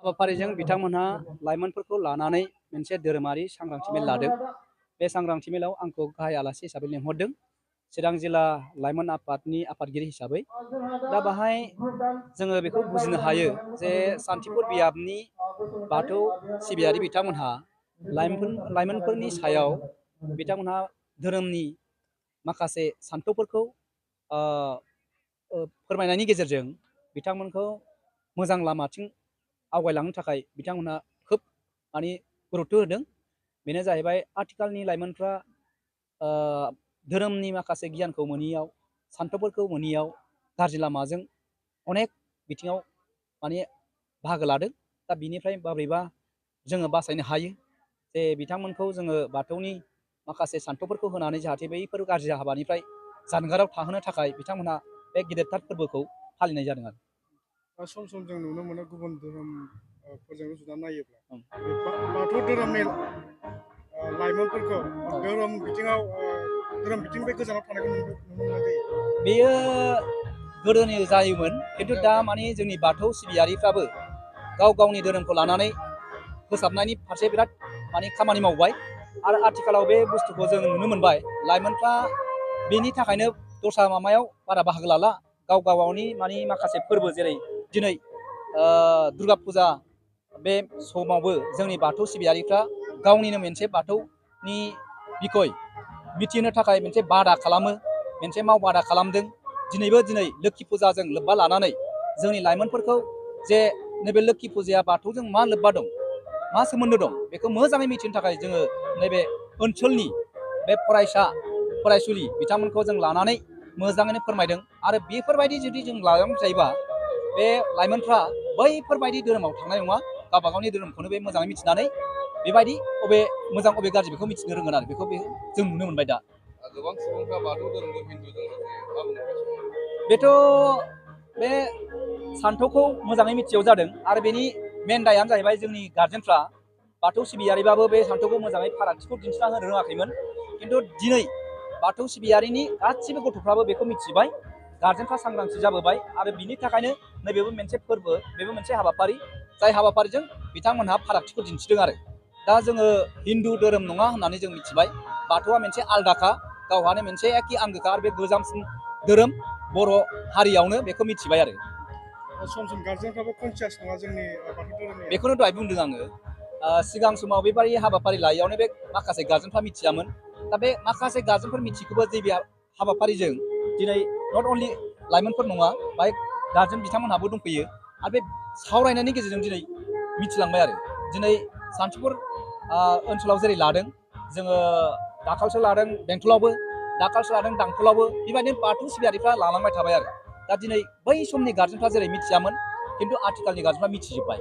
हाबाफारिजों बिथांमोनहा लाइमोनफोरखौ लानानै मोनसे धोरोमारि सांग्रांथि मेल लादों। बे सांग्रांथि मेलाव आंखौ गाहाय आलासि हिसाबै लेंहरदों, चिरां जिल्ला लाइमोन आफादनि आफादगिरि हिसाबै। दा बाहाय जोङो बेखौ बुजिनो हायो जे सान्तिपुर बियाबनि बाथौ सिबियारि बिथांमोनहा लाइमोनफोरनि सायाव बिथांमोनहा धोरोमनि माखासे सान्थौफोरखौ फोरमायनायनि गेजेरजों बिथांमोनखौ मोजां लामाथिं आवगायलांनो थाखाय बिथांमोनहा खोब माने गुरुत्व होदों। बेनो जाहैबाय आथिखालनि लाइमोनफ्रा धोरोमनि माखासे गियानखौ मोनियाव, सान्थौफोरखौ मोनियाव गाज्रि लामाजों अनेक बिथिङाव माने बाहागो लादों। दा बिनिफ्राय माबोरैबा जोङो बासायनो हायो जे बिथांमोनखौ जोङो बाथौनि माखासे सान्थौफोरखौ होनानै जाहाथे बैफोर गाज्रि हाबानिफ्राय जानगाराव थाहोनो थाखाय बिथांमोनहा बे गेदेरथार फोरबोखौ फालिनाय जादों आरो। सम सम जों नुनो मोनो गुबुन धोरोमफोरजों रुजुना नायोब्ला बाथौ धोरोमनि लाइमोनफोरखौ धोरोम बिथिंनिफ्राय गोजानाव थानायखौ नुनो मोननाय जायो। बेयो गोदोनि जायोमोन, खिन्थु दा माने जोंनि बाथौ सिबियारिफ्राबो गाव गावनि धोरोमखौ लानानै फोसाबनायनि फारसे बिराद माने खामानि मावबाय आरो आथिखालाव बे बुस्थुखौ जों नुनो मोनबाय। लाइमोनफ्रा बेनि थाखायनो दस्रा माबायाव बारा बाहागो लाला, गाव गावनि माने माखासे फोरबो जेरै दिनै दुर्गा फुजा बे समावबो जोंनि बाथौ सिबियारिफ्रा गावनिनो मोनसे बाथौनि बिखय मिथिहोनो थाखाय मोनसे बादा खालामो, मोनसे मावबादा खालामदों। दिनै लोक्षि फुजाजों लोब्बा लानानै जोंनि लाइमोनफोरखौ जे नैबे लोक्षि फुजाया बाथौजों मा लोब्बा दं, मा सोमोन्दो दं, बेखौ मोजाङै मिथिनो थाखाय जोङो नैबे ओनसोलनि बे फरायसुलि बिथांमोनखौ जों लानानै मोजाङैनो फोरमायदों। आरो बेफोरबायदि जुदि जों लालांबाय थायोबा बे लाइमोनफ्रा बैफोरबायदि धोरोमाव थांनाय नङा, गावबा गावनि धोरोमखौनो बे मोजाङै मिथिनानै बेबायदि अबे मोजां अबे गाज्रि बेखौ मिथिनो रोंगोन आरो बेखौ जों नुनो मोनबाय दा। गोबां सुबुंफ्रा बाथौ धोरोमखौ हिन्दुजों बेथ' बे सान्थौखौ मोजाङै मिथियाव जादों आरो बेनि मेन दायानो जाहैबाय जोंनि गारजेनफ्रा बाथौ सिबियारिबाबो बे सान्थौखौ मोजाङै फारागथिखौ दिन्थिना होनो रोङाखैमोन। खिन्थु दिनै बाथौ सिबियारिनि गासिबो गथ'फ्राबो बेखौ मिथिबाय, गारजेनफ्रा सांग्रांथि जाबोबाय आरो बिनि थाखायनो नैबेबो मोनसे फोरबो, बेबो मोनसे हाबाफारि, जाय हाबाफारिजों बिथांमोनहा फारागथिखौ दिन्थिदों आरो। दा जोङो हिन्दु धोरोम नङा होननानै जों मिथिबाय, बाथौआ मोनसे आलदाखा, गावहानो मोनसे एखे आंगोखा आरो बे गोजामसिन धोरोम बर' हारियावनो बेखौ मिथिबाय आरो। सम सम गारजेनफ्राबो कनसियास नङा जोंनि बाथौ धोरोमनि। बेखौनो दहाय बुंदों आङो, सिगां समाव बेबायदि हाबाफारि लायैयावनो बे माखासे गारजेनफ्रा मिथियामोन। दा बे माखासे गारजेनफोर मिथिखौबो जे बे हाबाफारिजों दिनै नट अनलि लाइमोनफोर नङा, बाहाय गारजेन बिथांमोनहाबो दंफैयो आरो बे सावरायनायनि गेजेरजों दिनै मिथिलांबाय आरो। दिनै सान्तिपुर ओनसोलाव जेरै लादों, जोङो दाखालिसो लादों बेंटलावबो, दाखालिसो लादों दांथलावबो, बेबायदिनो बाथौ सिबियारिफ्रा लालांबाय थाबाय आरो। दा दिनै बै समनि गारजेनफ्रा जेरै मिथियामोन, खिन्थु आथिखालनि गारजेनफ्रा मिथिजोब्बाय।